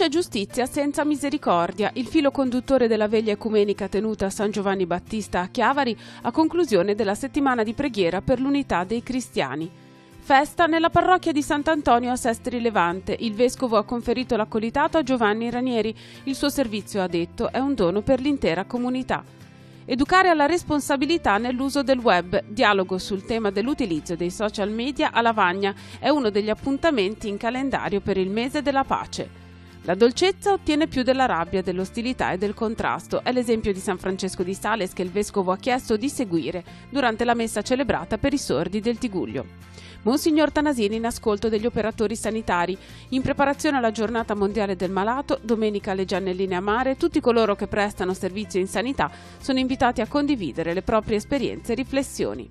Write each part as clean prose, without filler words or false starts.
c'è giustizia senza misericordia, il filo conduttore della veglia ecumenica tenuta a San Giovanni Battista a Chiavari a conclusione della settimana di preghiera per l'unità dei cristiani. Festa nella parrocchia di Sant'Antonio a Sestri Levante. Il vescovo ha conferito l'accolitato a Giovanni Ranieri. Il suo servizio, ha detto, è un dono per l'intera comunità. Educare alla responsabilità nell'uso del web. Dialogo sul tema dell'utilizzo dei social media a Lavagna è uno degli appuntamenti in calendario per il mese della pace. La dolcezza ottiene più della rabbia, dell'ostilità e del contrasto. È l'esempio di San Francesco di Sales che il vescovo ha chiesto di seguire durante la messa celebrata per i sordi del Tigullio. Monsignor Tanasini in ascolto degli operatori sanitari. In preparazione alla giornata mondiale del malato, domenica alle Giannelline a Mare, tutti coloro che prestano servizio in sanità sono invitati a condividere le proprie esperienze e riflessioni.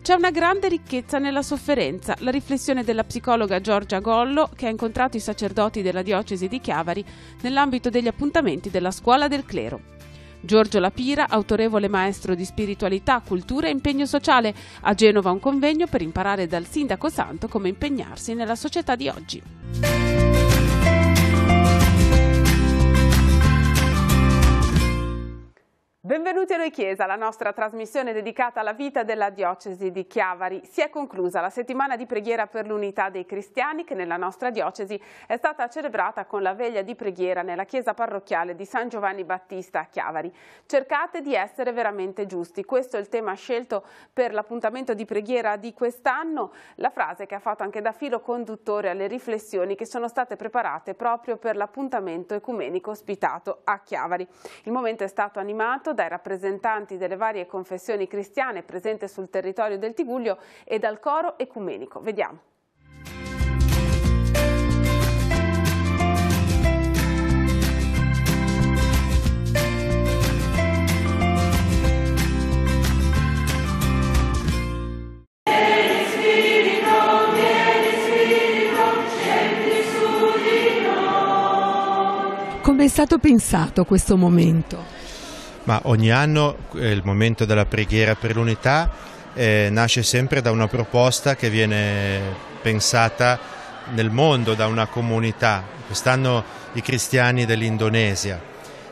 C'è una grande ricchezza nella sofferenza, la riflessione della psicologa Giorgia Gollo che ha incontrato i sacerdoti della diocesi di Chiavari nell'ambito degli appuntamenti della scuola del clero. Giorgio Lapira, autorevole maestro di spiritualità, cultura e impegno sociale, a Genova un convegno per imparare dal sindaco santo come impegnarsi nella società di oggi. Benvenuti a Noi Chiesa, la nostra trasmissione dedicata alla vita della diocesi di Chiavari. Si è conclusa la settimana di preghiera per l'unità dei cristiani che nella nostra diocesi è stata celebrata con la veglia di preghiera nella chiesa parrocchiale di San Giovanni Battista a Chiavari. Cercate di essere veramente giusti, questo è il tema scelto per l'appuntamento di preghiera di quest'anno, la frase che ha fatto anche da filo conduttore alle riflessioni che sono state preparate proprio per l'appuntamento ecumenico ospitato a Chiavari. Il momento è stato animato dai rappresentanti delle varie confessioni cristiane presenti sul territorio del Tigullio e dal coro ecumenico. Vediamo. Come è stato pensato questo momento? Ma ogni anno il momento della preghiera per l'unità nasce sempre da una proposta che viene pensata nel mondo da una comunità, quest'anno i cristiani dell'Indonesia.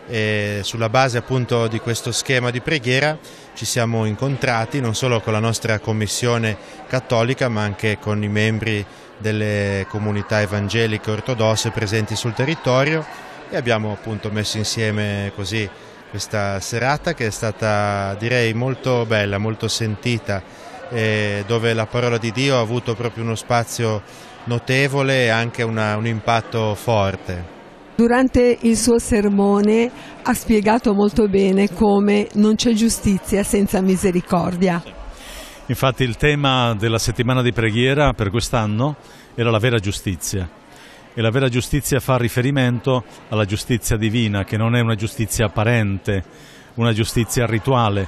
E sulla base appunto di questo schema di preghiera ci siamo incontrati non solo con la nostra commissione cattolica ma anche con i membri delle comunità evangeliche ortodosse presenti sul territorio e abbiamo appunto messo insieme così questa serata che è stata, direi, molto bella, molto sentita, dove la parola di Dio ha avuto proprio uno spazio notevole e anche un impatto forte. Durante il suo sermone ha spiegato molto bene come non c'è giustizia senza misericordia. Infatti il tema della settimana di preghiera per quest'anno era la vera giustizia. E la vera giustizia fa riferimento alla giustizia divina, che non è una giustizia apparente, una giustizia rituale,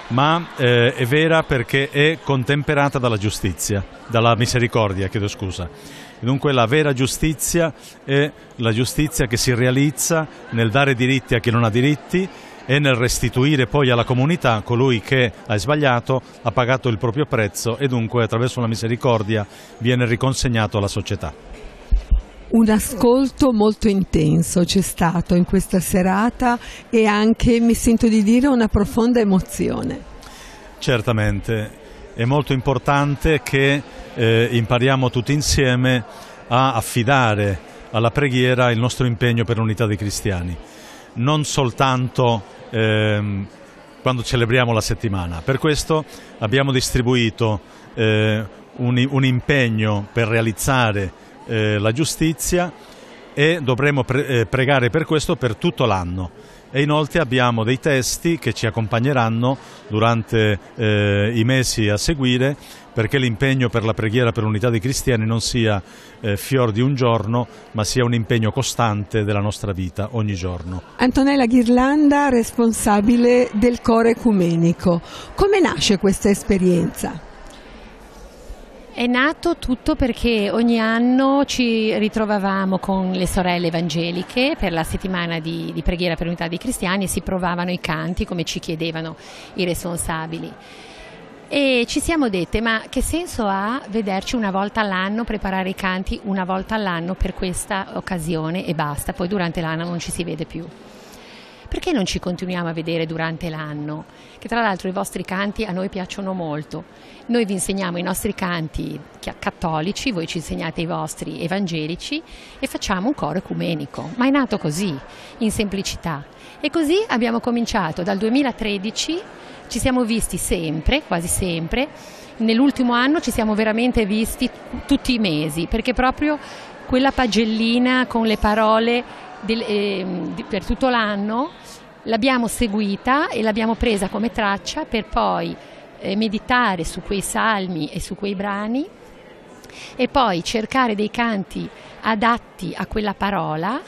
ma è vera perché è contemperata dalla giustizia, dalla misericordia, chiedo scusa. Dunque la vera giustizia è la giustizia che si realizza nel dare diritti a chi non ha diritti e nel restituire poi alla comunità colui che ha sbagliato, ha pagato il proprio prezzo e dunque attraverso la misericordia viene riconsegnato alla società. Un ascolto molto intenso c'è stato in questa serata e anche, mi sento di dire, una profonda emozione. Certamente, è molto importante che impariamo tutti insieme a affidare alla preghiera il nostro impegno per l'unità dei cristiani, non soltanto quando celebriamo la settimana. Per questo abbiamo distribuito un impegno per realizzare la giustizia e dovremo pregare per questo per tutto l'anno e inoltre abbiamo dei testi che ci accompagneranno durante i mesi a seguire perché l'impegno per la preghiera per l'unità dei cristiani non sia fior di un giorno ma sia un impegno costante della nostra vita ogni giorno. Antonella Ghirlanda, responsabile del coro ecumenico, come nasce questa esperienza? È nato tutto perché ogni anno ci ritrovavamo con le sorelle evangeliche per la settimana di preghiera per l'unità dei cristiani e si provavano i canti come ci chiedevano i responsabili. E ci siamo dette, ma che senso ha vederci una volta all'anno, preparare i canti una volta all'anno per questa occasione e basta, poi durante l'anno non ci si vede più. Perché non ci continuiamo a vedere durante l'anno? Che tra l'altro i vostri canti a noi piacciono molto. Noi vi insegniamo i nostri canti cattolici, voi ci insegnate i vostri evangelici e facciamo un coro ecumenico. Ma è nato così, in semplicità. E così abbiamo cominciato dal 2013, ci siamo visti sempre, quasi sempre. Nell'ultimo anno ci siamo veramente visti tutti i mesi, perché proprio quella pagellina con le parole per tutto l'anno l'abbiamo seguita e l'abbiamo presa come traccia per poi meditare su quei salmi e su quei brani e poi cercare dei canti adatti a quella parola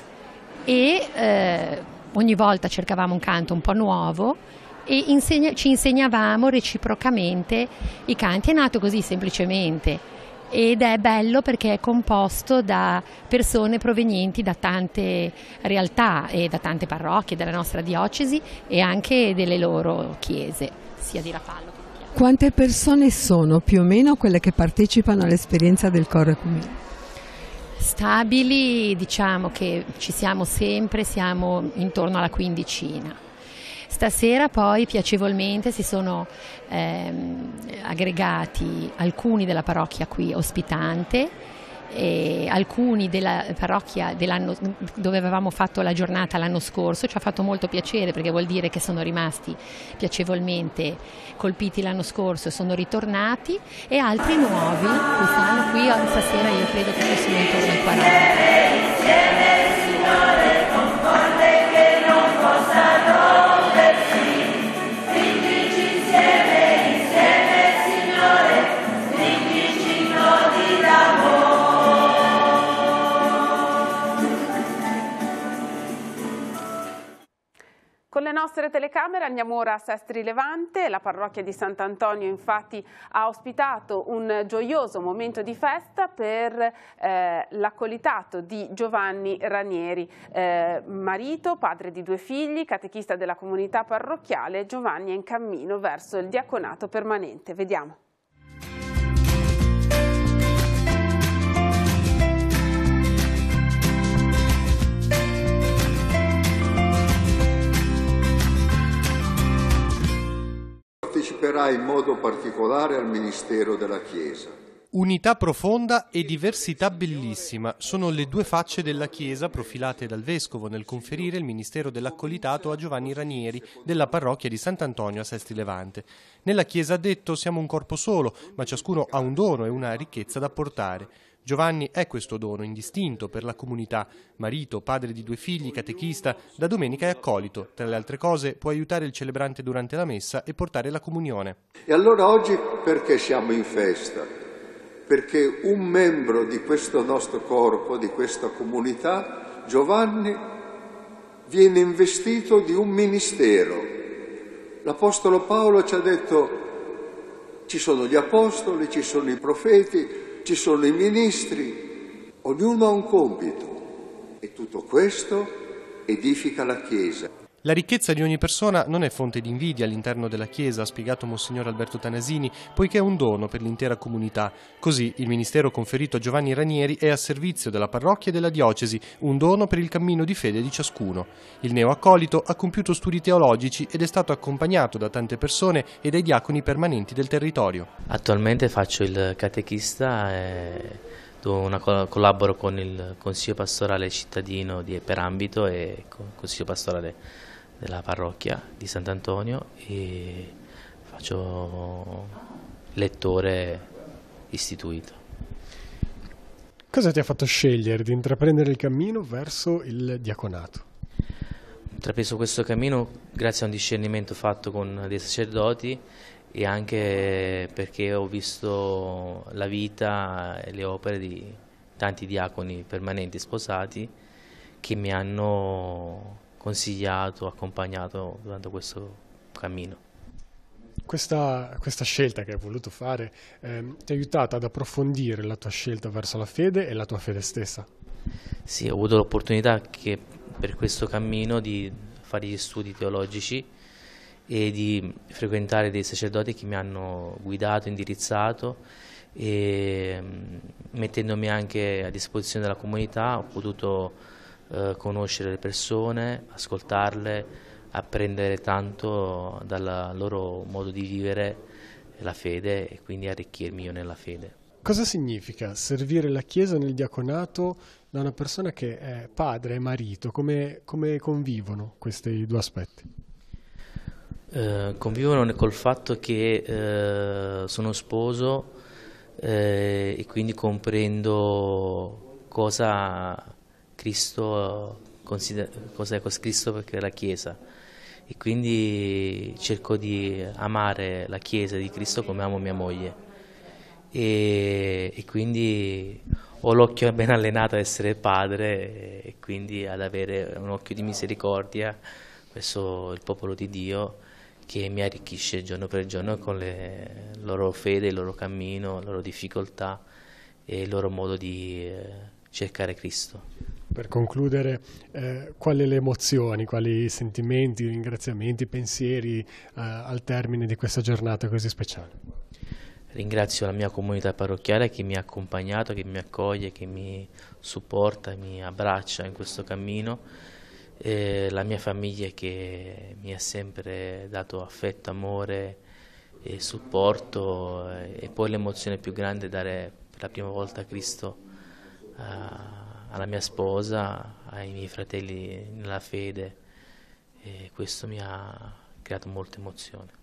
e ogni volta cercavamo un canto un po' nuovo e ci insegnavamo reciprocamente i canti. È nato così semplicemente. Ed è bello perché è composto da persone provenienti da tante realtà e da tante parrocchie della nostra diocesi e anche delle loro chiese, sia di Rapallo che di Chiavari. Quante persone sono più o meno quelle che partecipano all'esperienza del coro ecumenico? Stabili, diciamo che ci siamo sempre, siamo intorno alla quindicina. Stasera poi piacevolmente si sono aggregati alcuni della parrocchia qui ospitante e alcuni della parrocchia dove avevamo fatto la giornata l'anno scorso. Ci ha fatto molto piacere perché vuol dire che sono rimasti piacevolmente colpiti l'anno scorso e sono ritornati, e altri nuovi che stanno qui stasera. Io credo che sono intorno ai 40. Con le nostre telecamere andiamo ora a Sestri Levante. La parrocchia di Sant'Antonio infatti ha ospitato un gioioso momento di festa per l'accolitato di Giovanni Ranieri, marito, padre di 2 figli, catechista della comunità parrocchiale. Giovanni è in cammino verso il diaconato permanente. Vediamo. Parteciperà in modo particolare al ministero della Chiesa. Unità profonda e diversità bellissima sono le 2 facce della Chiesa profilate dal Vescovo nel conferire il ministero dell'accolitato a Giovanni Ranieri della parrocchia di Sant'Antonio a Sestri Levante. Nella Chiesa ha detto: siamo un corpo solo, ma ciascuno ha un dono e una ricchezza da portare. Giovanni è questo dono indistinto per la comunità, marito, padre di 2 figli, catechista, da domenica è accolito. Tra le altre cose può aiutare il celebrante durante la messa e portare la comunione. E allora oggi perché siamo in festa? Perché un membro di questo nostro corpo, di questa comunità, Giovanni, viene investito di un ministero. L'Apostolo Paolo ci ha detto: ci sono gli apostoli, ci sono i profeti, ci sono i ministri, ognuno ha un compito e tutto questo edifica la Chiesa. La ricchezza di ogni persona non è fonte di invidia all'interno della Chiesa, ha spiegato Monsignor Alberto Tanasini, poiché è un dono per l'intera comunità. Così il ministero conferito a Giovanni Ranieri è a servizio della parrocchia e della diocesi, un dono per il cammino di fede di ciascuno. Il neoaccolito ha compiuto studi teologici ed è stato accompagnato da tante persone e dai diaconi permanenti del territorio. Attualmente faccio il catechista collaboro con il Consiglio Pastorale Cittadino per ambito e con il Consiglio Pastorale della parrocchia di Sant'Antonio e faccio lettore istituito. Cosa ti ha fatto scegliere di intraprendere il cammino verso il diaconato? Ho intrapreso questo cammino grazie a un discernimento fatto con dei sacerdoti e anche perché ho visto la vita e le opere di tanti diaconi permanenti sposati che mi hanno consigliato, accompagnato durante questo cammino. Questa scelta che hai voluto fare ti ha aiutato ad approfondire la tua scelta verso la fede e la tua fede stessa? Sì, ho avuto l'opportunità per questo cammino di fare gli studi teologici e di frequentare dei sacerdoti che mi hanno guidato, indirizzato, e mettendomi anche a disposizione della comunità ho potuto conoscere le persone, ascoltarle, apprendere tanto dal loro modo di vivere la fede e quindi arricchirmi io nella fede. Cosa significa servire la Chiesa nel diaconato da una persona che è padre e marito? Come convivono questi due aspetti? Convivono col fatto che sono sposo e quindi comprendo cosa Cristo cosa è Cristo perché è la Chiesa, e quindi cerco di amare la Chiesa di Cristo come amo mia moglie, e quindi ho l'occhio ben allenato ad essere padre e quindi ad avere un occhio di misericordia verso il popolo di Dio, che mi arricchisce giorno per giorno con le loro fede, il loro cammino, le loro difficoltà e il loro modo di cercare Cristo. Per concludere, quali le emozioni, quali sentimenti, ringraziamenti, pensieri al termine di questa giornata così speciale? Ringrazio la mia comunità parrocchiale che mi ha accompagnato, che mi accoglie, che mi supporta, mi abbraccia in questo cammino, la mia famiglia che mi ha sempre dato affetto, amore e supporto, e poi l'emozione più grande è dare per la prima volta Cristo alla mia sposa, ai miei fratelli nella fede, e questo mi ha creato molta emozione.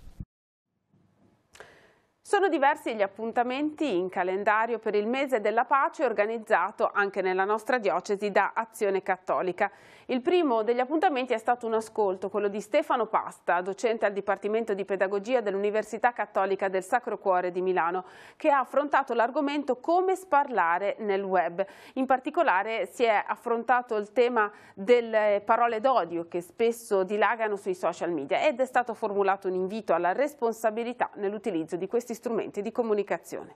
Sono diversi gli appuntamenti in calendario per il mese della pace organizzato anche nella nostra diocesi da Azione Cattolica. Il primo degli appuntamenti è stato un ascolto, quello di Stefano Pasta, docente al Dipartimento di Pedagogia dell'Università Cattolica del Sacro Cuore di Milano, che ha affrontato l'argomento come sparlare nel web. In particolare si è affrontato il tema delle parole d'odio che spesso dilagano sui social media, ed è stato formulato un invito alla responsabilità nell'utilizzo di questi strumenti di comunicazione.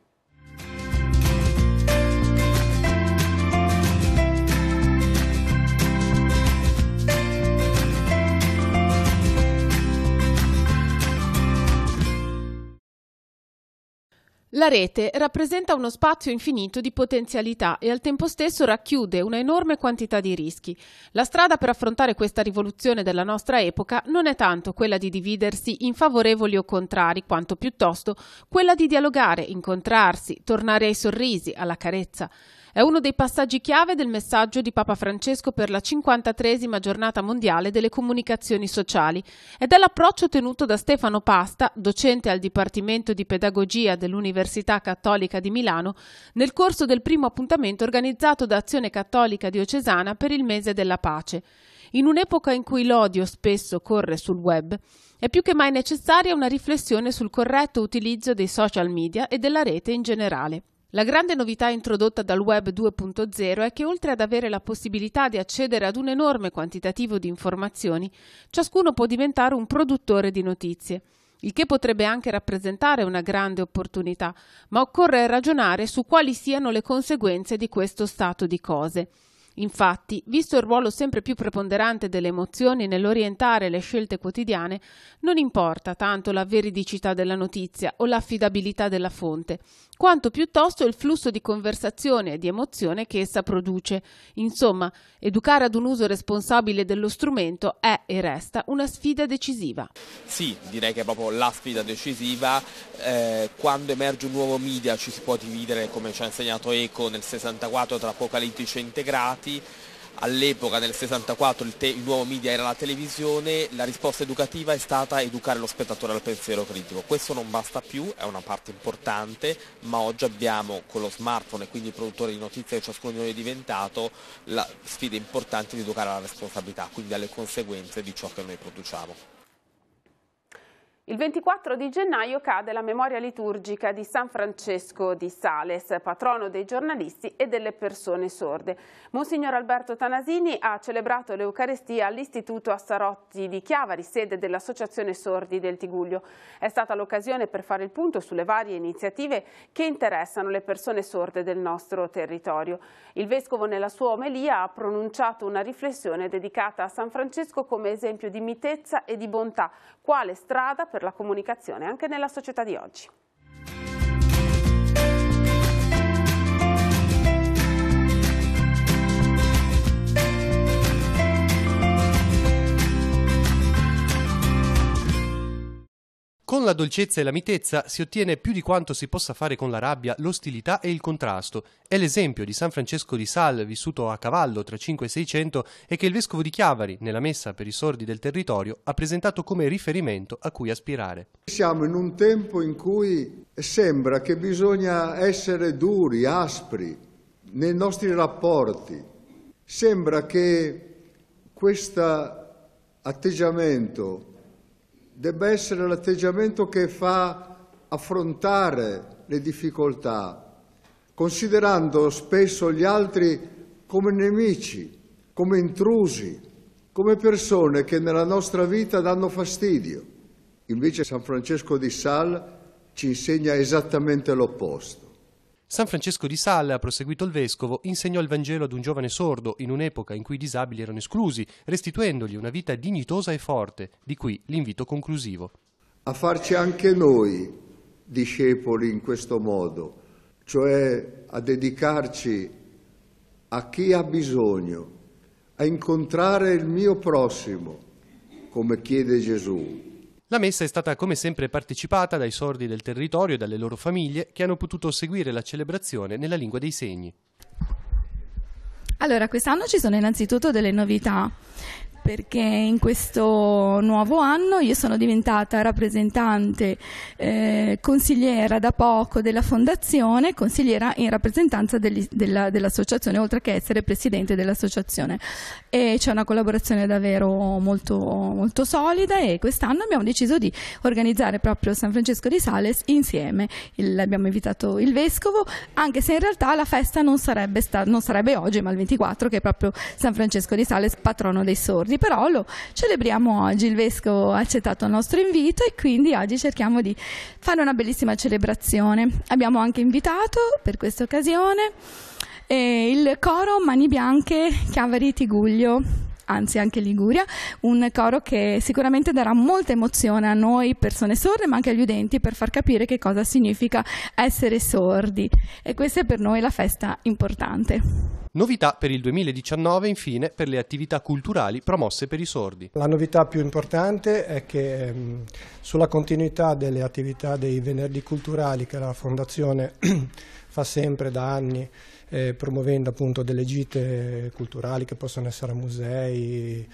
La rete rappresenta uno spazio infinito di potenzialità e al tempo stesso racchiude una enorme quantità di rischi. La strada per affrontare questa rivoluzione della nostra epoca non è tanto quella di dividersi in favorevoli o contrari, quanto piuttosto quella di dialogare, incontrarsi, tornare ai sorrisi, alla carezza. È uno dei passaggi chiave del messaggio di Papa Francesco per la 53esima giornata mondiale delle comunicazioni sociali, ed è l'approccio tenuto da Stefano Pasta, docente al Dipartimento di Pedagogia dell'Università Cattolica di Milano, nel corso del primo appuntamento organizzato da Azione Cattolica Diocesana per il mese della pace. In un'epoca in cui l'odio spesso corre sul web, è più che mai necessaria una riflessione sul corretto utilizzo dei social media e della rete in generale. La grande novità introdotta dal Web 2.0 è che, oltre ad avere la possibilità di accedere ad un enorme quantitativo di informazioni, ciascuno può diventare un produttore di notizie, il che potrebbe anche rappresentare una grande opportunità, ma occorre ragionare su quali siano le conseguenze di questo stato di cose. Infatti, visto il ruolo sempre più preponderante delle emozioni nell'orientare le scelte quotidiane, non importa tanto la veridicità della notizia o l'affidabilità della fonte, quanto piuttosto il flusso di conversazione e di emozione che essa produce. Insomma, educare ad un uso responsabile dello strumento è e resta una sfida decisiva. Sì, direi che è proprio la sfida decisiva. Quando emerge un nuovo media ci si può dividere, come ci ha insegnato Eco nel 64, tra apocalittici e integrati. All'epoca, nel 64, il nuovo media era la televisione. La risposta educativa è stata educare lo spettatore al pensiero critico. Questo non basta più, è una parte importante, ma oggi abbiamo con lo smartphone e quindi il produttore di notizie che ciascuno di noi è diventato, la sfida importante di educare alla responsabilità, quindi alle conseguenze di ciò che noi produciamo. Il 24 di gennaio cade la memoria liturgica di San Francesco di Sales, patrono dei giornalisti e delle persone sorde. Monsignor Alberto Tanasini ha celebrato l'Eucaristia all'Istituto Assarotti di Chiavari, sede dell'Associazione Sordi del Tigullio. È stata l'occasione per fare il punto sulle varie iniziative che interessano le persone sorde del nostro territorio. Il Vescovo nella sua omelia ha pronunciato una riflessione dedicata a San Francesco come esempio di mitezza e di bontà, quale strada per la comunicazione anche nella società di oggi. Con la dolcezza e la mitezza si ottiene più di quanto si possa fare con la rabbia, l'ostilità e il contrasto. È l'esempio di San Francesco di Sales, vissuto a cavallo tra 5 e 600 e che il vescovo di Chiavari, nella messa per i sordi del territorio, ha presentato come riferimento a cui aspirare. Siamo in un tempo in cui sembra che bisogna essere duri, aspri nei nostri rapporti. Sembra che questo atteggiamento debba essere l'atteggiamento che fa affrontare le difficoltà, considerando spesso gli altri come nemici, come intrusi, come persone che nella nostra vita danno fastidio. Invece San Francesco di Sales ci insegna esattamente l'opposto. San Francesco di Sales, ha proseguito il vescovo, insegnò il Vangelo ad un giovane sordo in un'epoca in cui i disabili erano esclusi, restituendogli una vita dignitosa e forte, di qui l'invito conclusivo. A farci anche noi discepoli in questo modo, cioè a dedicarci a chi ha bisogno, a incontrare il mio prossimo, come chiede Gesù. La messa è stata come sempre partecipata dai sordi del territorio e dalle loro famiglie che hanno potuto seguire la celebrazione nella lingua dei segni. Allora, quest'anno ci sono innanzitutto delle novità, perché in questo nuovo anno io sono diventata rappresentante consigliera da poco della fondazione, consigliera in rappresentanza dell'associazione, oltre che essere presidente dell'associazione, e c'è una collaborazione davvero molto, molto solida, e quest'anno abbiamo deciso di organizzare proprio San Francesco di Sales insieme. Abbiamo invitato il vescovo, anche se in realtà la festa non sarebbe oggi, ma il 24, che è proprio San Francesco di Sales, patrono dei sordi. Però lo celebriamo oggi, il vescovo ha accettato il nostro invito e quindi oggi cerchiamo di fare una bellissima celebrazione. Abbiamo anche invitato per questa occasione il coro Mani Bianche Chiavari Tiguglio, anzi anche Liguria, un coro che sicuramente darà molta emozione a noi persone sorde, ma anche agli udenti, per far capire che cosa significa essere sordi, e questa è per noi la festa importante. Novità per il 2019, infine, per le attività culturali promosse per i sordi. La novità più importante è che sulla continuità delle attività dei venerdì culturali che la Fondazione fa sempre da anni, promuovendo appunto delle gite culturali che possono essere musei,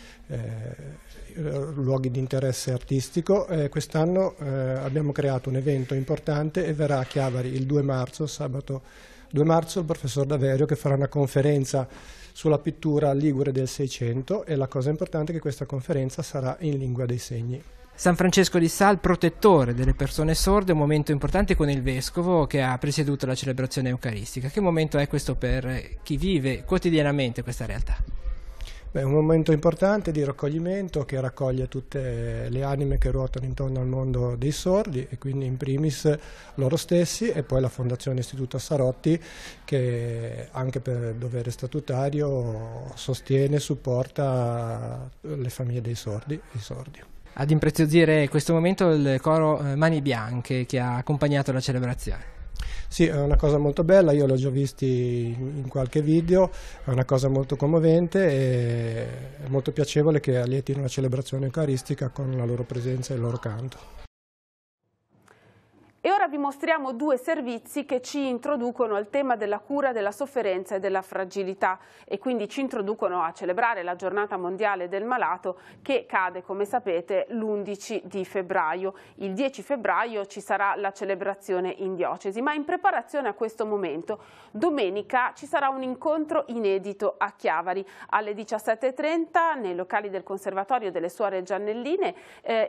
luoghi di interesse artistico. Quest'anno abbiamo creato un evento importante e verrà a Chiavari il 2 marzo, sabato 2 marzo, il professor Daverio, che farà una conferenza sulla pittura ligure del 600, e la cosa importante è che questa conferenza sarà in lingua dei segni. San Francesco di Sales, protettore delle persone sorde, un momento importante con il vescovo che ha presieduto la celebrazione eucaristica. Che momento è questo per chi vive quotidianamente questa realtà? È un momento importante di raccoglimento che raccoglie tutte le anime che ruotano intorno al mondo dei sordi, e quindi in primis loro stessi, e poi la Fondazione Istituto Assarotti, che anche per dovere statutario sostiene e supporta le famiglie dei sordi e i sordi. Ad impreziosire questo momento il coro Mani Bianche che ha accompagnato la celebrazione. Sì, è una cosa molto bella, io l'ho già visti in qualche video, è una cosa molto commovente e è molto piacevole che allietino la celebrazione eucaristica con la loro presenza e il loro canto. E ora vi mostriamo due servizi che ci introducono al tema della cura della sofferenza e della fragilità, e quindi ci introducono a celebrare la giornata mondiale del malato, che cade, come sapete, l'11 di febbraio. Il 10 febbraio ci sarà la celebrazione in diocesi, ma in preparazione a questo momento domenica ci sarà un incontro inedito a Chiavari alle 17:30 nei locali del Conservatorio delle Suore Giannelline.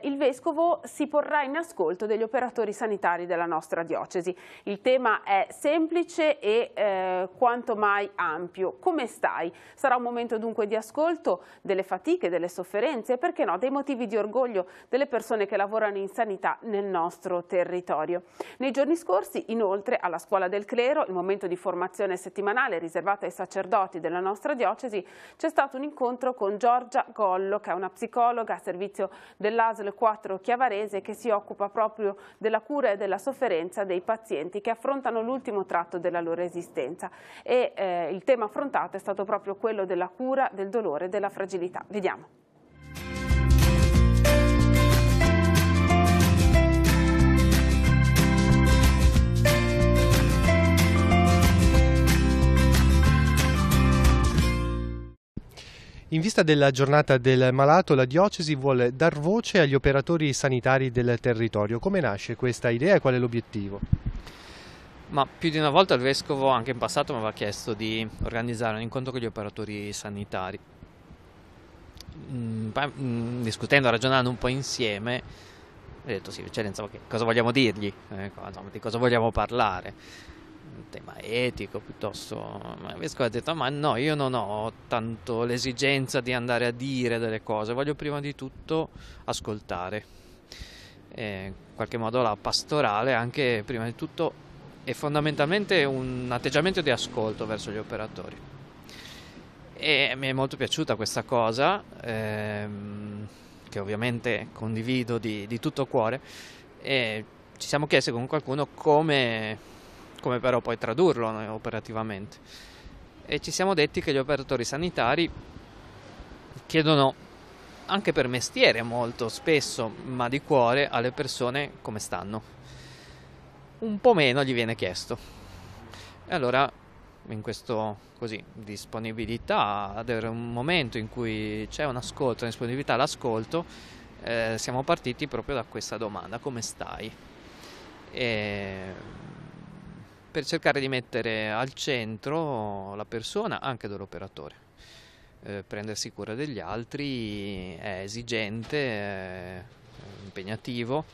Il vescovo si porrà in ascolto degli operatori sanitari della della nostra diocesi. Il tema è semplice e quanto mai ampio. Come stai? Sarà un momento dunque di ascolto delle fatiche, delle sofferenze e perché no, dei motivi di orgoglio delle persone che lavorano in sanità nel nostro territorio. Nei giorni scorsi, inoltre, alla Scuola del Clero, il momento di formazione settimanale riservato ai sacerdoti della nostra diocesi, c'è stato un incontro con Giorgia Gollo, che è una psicologa a servizio dell'ASL 4 Chiavarese, che si occupa proprio della cura e della sofferenza dei pazienti che affrontano l'ultimo tratto della loro esistenza. E il tema affrontato è stato proprio quello della cura, del dolore e della fragilità. Vediamo. In vista della giornata del malato, la diocesi vuole dar voce agli operatori sanitari del territorio. Come nasce questa idea e qual è l'obiettivo? Ma più di una volta il Vescovo, anche in passato, mi aveva chiesto di organizzare un incontro con gli operatori sanitari. Discutendo, ragionando un po' insieme, ho detto sì, eccellenza, cosa vogliamo dirgli? Di cosa vogliamo parlare? Un tema etico piuttosto. Ma il Vescovo ha detto: ma no, io non ho tanto l'esigenza di andare a dire delle cose, voglio prima di tutto ascoltare. In qualche modo la pastorale anche prima di tutto è fondamentalmente un atteggiamento di ascolto verso gli operatori. E mi è molto piaciuta questa cosa, che ovviamente condivido di tutto cuore, e ci siamo chiesti con qualcuno come però poi tradurlo operativamente, e ci siamo detti che gli operatori sanitari chiedono anche per mestiere molto spesso, ma di cuore, alle persone come stanno. Un po' meno gli viene chiesto, e allora in questo così disponibilità ad avere un momento in cui c'è un ascolto, una disponibilità all'ascolto, siamo partiti proprio da questa domanda: come stai? Per cercare di mettere al centro la persona anche dell'operatore. Prendersi cura degli altri è esigente, è impegnativo,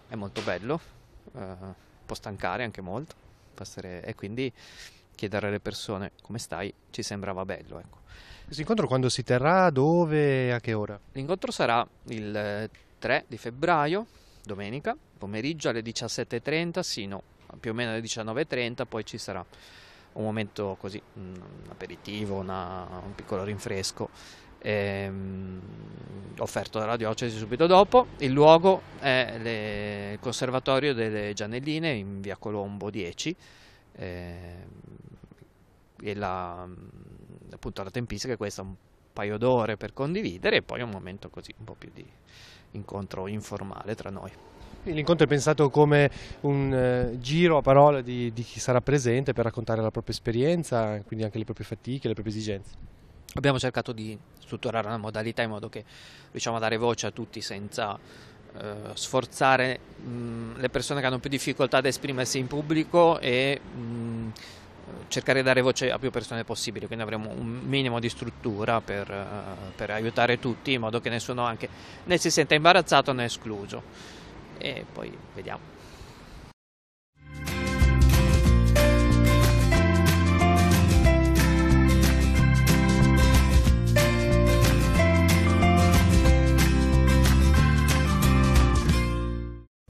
è molto bello, può stancare anche molto, e quindi chiedere alle persone come stai ci sembrava bello. Ecco. Questo incontro quando si terrà, dove e a che ora? L'incontro sarà il 3 di febbraio, domenica, pomeriggio alle 17:30 sino più o meno alle 19:30, poi ci sarà un momento così, un aperitivo, un piccolo rinfresco offerto dalla diocesi subito dopo. Il luogo è il Conservatorio delle Giannelline in via Colombo 10, e appunto la tempistica è questa: un paio d'ore per condividere e poi un momento così un po' più di incontro informale tra noi. L'incontro è pensato come un giro a parole di chi sarà presente per raccontare la propria esperienza, quindi anche le proprie fatiche, le proprie esigenze. Abbiamo cercato di strutturare una modalità in modo che riusciamo a dare voce a tutti senza sforzare le persone che hanno più difficoltà ad esprimersi in pubblico e cercare di dare voce a più persone possibili, quindi avremo un minimo di struttura per aiutare tutti in modo che nessuno anche né si senta imbarazzato né escluso. E poi vediamo.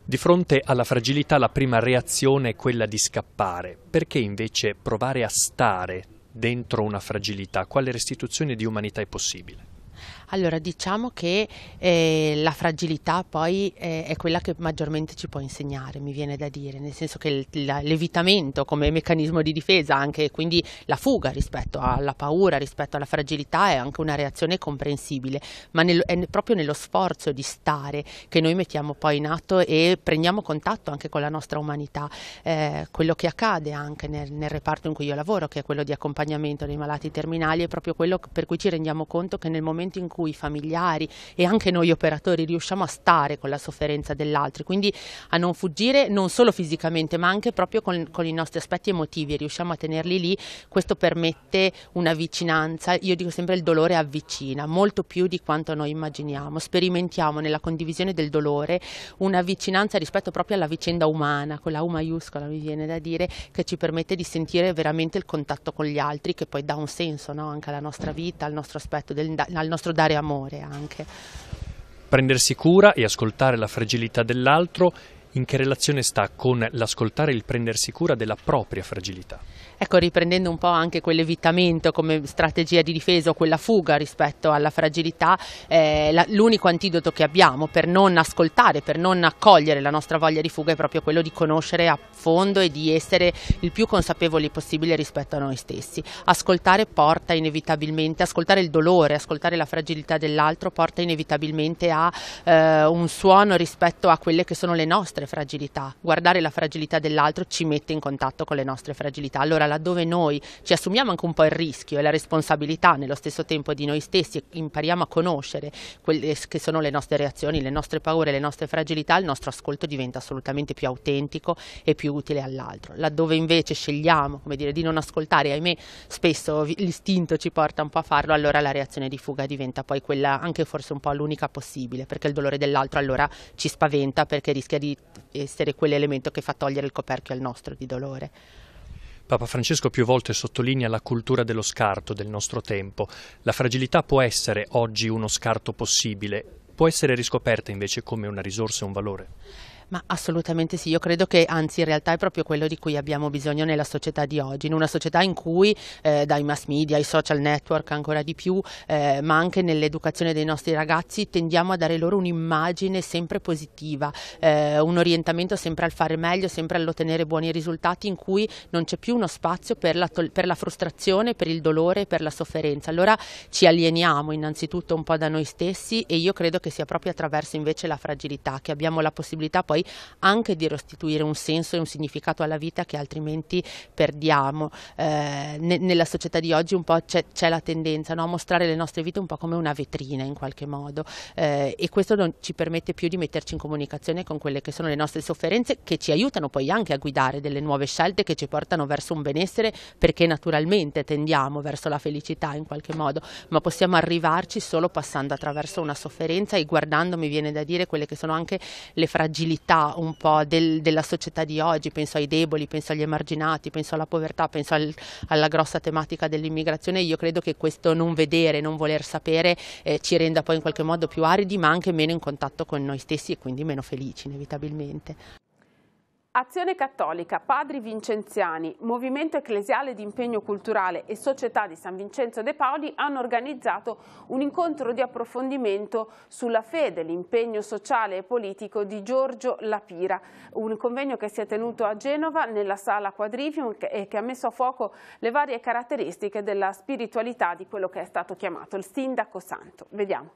Di fronte alla fragilità la prima reazione è quella di scappare. Perché invece provare a stare dentro una fragilità? Quale restituzione di umanità è possibile? Allora, diciamo che la fragilità poi è quella che maggiormente ci può insegnare, mi viene da dire, nel senso che l'evitamento come meccanismo di difesa, anche quindi la fuga rispetto alla paura, rispetto alla fragilità, è anche una reazione comprensibile, ma è proprio nello sforzo di stare che noi mettiamo poi in atto e prendiamo contatto anche con la nostra umanità. Quello che accade anche nel reparto in cui io lavoro, che è quello di accompagnamento dei malati terminali, è proprio quello per cui ci rendiamo conto che nel momento in cui cui i familiari e anche noi operatori riusciamo a stare con la sofferenza dell'altro, quindi a non fuggire non solo fisicamente ma anche proprio con i nostri aspetti emotivi, riusciamo a tenerli lì. Questo permette una vicinanza. Io dico sempre il dolore avvicina molto più di quanto noi immaginiamo, sperimentiamo nella condivisione del dolore una vicinanza rispetto proprio alla vicenda umana, con la U maiuscola mi viene da dire, che ci permette di sentire veramente il contatto con gli altri, che poi dà un senso, no? Anche alla nostra vita, al nostro aspetto, al nostro dare amore anche. Prendersi cura e ascoltare la fragilità dell'altro, in che relazione sta con l'ascoltare e il prendersi cura della propria fragilità? Ecco, riprendendo un po' anche quell'evitamento come strategia di difesa o quella fuga rispetto alla fragilità, l'unico antidoto che abbiamo per non ascoltare, per non accogliere la nostra voglia di fuga è proprio quello di conoscere a fondo e di essere il più consapevoli possibile rispetto a noi stessi. Ascoltare porta inevitabilmente, ascoltare il dolore, ascoltare la fragilità dell'altro porta inevitabilmente a un suono rispetto a quelle che sono le nostre fragilità. Guardare la fragilità dell'altro ci mette in contatto con le nostre fragilità. Allora, laddove noi ci assumiamo anche un po' il rischio e la responsabilità nello stesso tempo di noi stessi e impariamo a conoscere quelle che sono le nostre reazioni, le nostre paure, le nostre fragilità, il nostro ascolto diventa assolutamente più autentico e più utile all'altro. Laddove invece scegliamo, come dire, di non ascoltare, ahimè spesso l'istinto ci porta un po' a farlo, allora la reazione di fuga diventa poi quella anche forse un po' l'unica possibile, perché il dolore dell'altro allora ci spaventa, perché rischia di essere quell'elemento che fa togliere il coperchio al nostro di dolore. Papa Francesco più volte sottolinea la cultura dello scarto del nostro tempo. La fragilità può essere oggi uno scarto possibile, può essere riscoperta invece come una risorsa e un valore? Ma assolutamente sì, io credo che anzi in realtà è proprio quello di cui abbiamo bisogno nella società di oggi, in una società in cui dai mass media, ai social network ancora di più, ma anche nell'educazione dei nostri ragazzi tendiamo a dare loro un'immagine sempre positiva, un orientamento sempre al fare meglio, sempre all'ottenere buoni risultati, in cui non c'è più uno spazio per la frustrazione, per il dolore, per la sofferenza. Allora ci alieniamo innanzitutto un po' da noi stessi e io credo che sia proprio attraverso invece la fragilità che abbiamo la possibilità poi anche di restituire un senso e un significato alla vita che altrimenti perdiamo. Nella società di oggi un po' c'è la tendenza, no, a mostrare le nostre vite un po' come una vetrina in qualche modo, e questo non ci permette più di metterci in comunicazione con quelle che sono le nostre sofferenze, che ci aiutano poi anche a guidare delle nuove scelte che ci portano verso un benessere, perché naturalmente tendiamo verso la felicità in qualche modo, ma possiamo arrivarci solo passando attraverso una sofferenza e guardando, mi viene da dire, quelle che sono anche le fragilità un po' della società di oggi. Penso ai deboli, penso agli emarginati, penso alla povertà, penso alla grossa tematica dell'immigrazione. Io credo che questo non vedere, non voler sapere ci renda poi in qualche modo più aridi, ma anche meno in contatto con noi stessi e quindi meno felici inevitabilmente. Azione Cattolica, Padri Vincenziani, Movimento Ecclesiale di Impegno Culturale e Società di San Vincenzo de Pauli hanno organizzato un incontro di approfondimento sulla fede, l'impegno sociale e politico di Giorgio Lapira, un convegno che si è tenuto a Genova nella sala Quadrivium e che ha messo a fuoco le varie caratteristiche della spiritualità di quello che è stato chiamato il Sindaco Santo. Vediamo.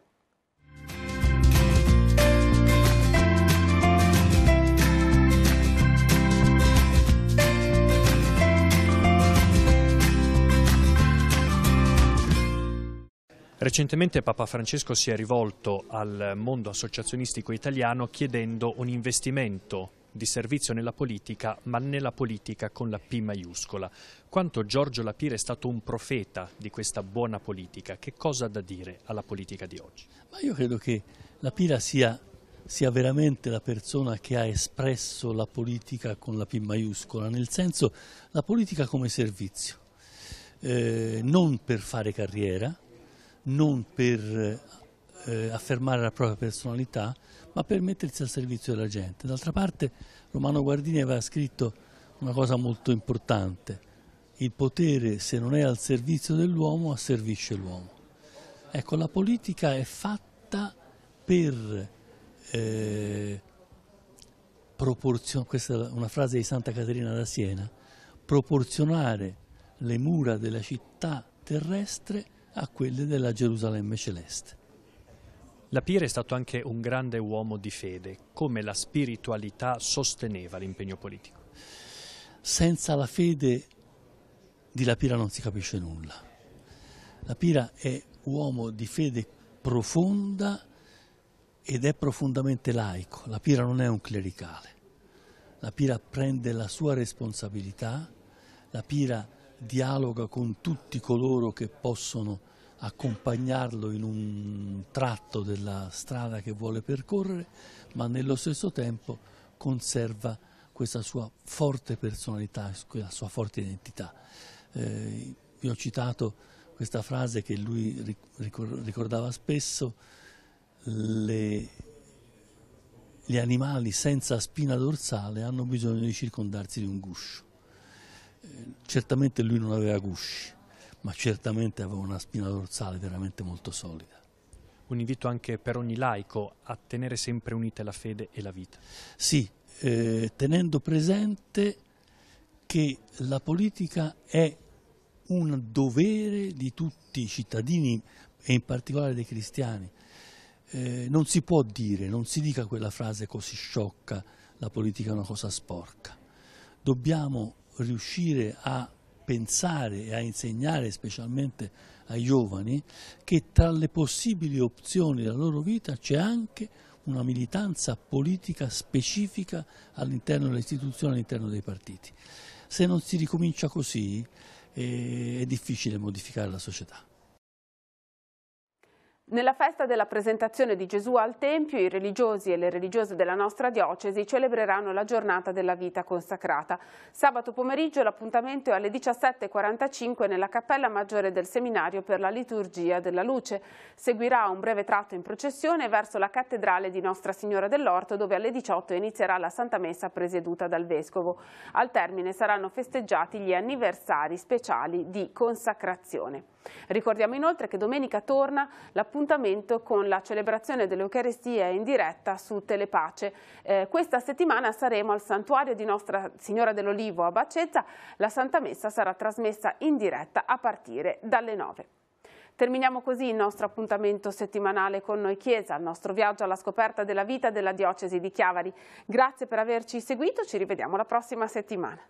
Recentemente Papa Francesco si è rivolto al mondo associazionistico italiano chiedendo un investimento di servizio nella politica, ma nella politica con la P maiuscola. Quanto Giorgio Lapira è stato un profeta di questa buona politica, che cosa ha da dire alla politica di oggi? Ma io credo che Lapira sia veramente la persona che ha espresso la politica con la P maiuscola, nel senso la politica come servizio, non per fare carriera, non per affermare la propria personalità, ma per mettersi al servizio della gente. D'altra parte Romano Guardini aveva scritto una cosa molto importante: il potere, se non è al servizio dell'uomo, asservisce l'uomo. Ecco, la politica è fatta per questa è una frase di Santa Caterina da Siena, proporzionare le mura della città terrestre a quelle della Gerusalemme celeste. Lapira è stato anche un grande uomo di fede. Come la spiritualità sosteneva l'impegno politico? Senza la fede di Lapira non si capisce nulla. Lapira è uomo di fede profonda ed è profondamente laico. La Pira non è un clericale, la Pira prende la sua responsabilità, la Pira dialoga con tutti coloro che possono accompagnarlo in un tratto della strada che vuole percorrere, ma nello stesso tempo conserva questa sua forte personalità, quella sua forte identità. Vi ho citato questa frase che lui ricordava spesso: gli animali senza spina dorsale hanno bisogno di circondarsi di un guscio. Certamente lui non aveva gusci, ma certamente aveva una spina dorsale veramente molto solida. Un invito anche per ogni laico a tenere sempre unite la fede e la vita. Sì, tenendo presente che la politica è un dovere di tutti i cittadini e in particolare dei cristiani. Non si può dire, non si dica quella frase così sciocca: la politica è una cosa sporca. Dobbiamo riuscire a pensare e a insegnare, specialmente ai giovani, che tra le possibili opzioni della loro vita c'è anche una militanza politica specifica all'interno delle istituzioni, all'interno dei partiti. Se non si ricomincia così, è difficile modificare la società. Nella festa della presentazione di Gesù al Tempio, i religiosi e le religiose della nostra diocesi celebreranno la giornata della vita consacrata. Sabato pomeriggio l'appuntamento è alle 17:45 nella Cappella Maggiore del Seminario per la Liturgia della Luce. Seguirà un breve tratto in processione verso la cattedrale di Nostra Signora dell'Orto, dove alle 18 inizierà la Santa Messa presieduta dal Vescovo. Al termine saranno festeggiati gli anniversari speciali di consacrazione. Ricordiamo inoltre che domenica torna l'appuntamento con la celebrazione dell'Eucaristia in diretta su Telepace. Questa settimana saremo al santuario di Nostra Signora dell'Olivo a Bacezza. La Santa Messa sarà trasmessa in diretta a partire dalle 9. Terminiamo così il nostro appuntamento settimanale con Noi Chiesa, il nostro viaggio alla scoperta della vita della diocesi di Chiavari. Grazie per averci seguito, ci rivediamo la prossima settimana.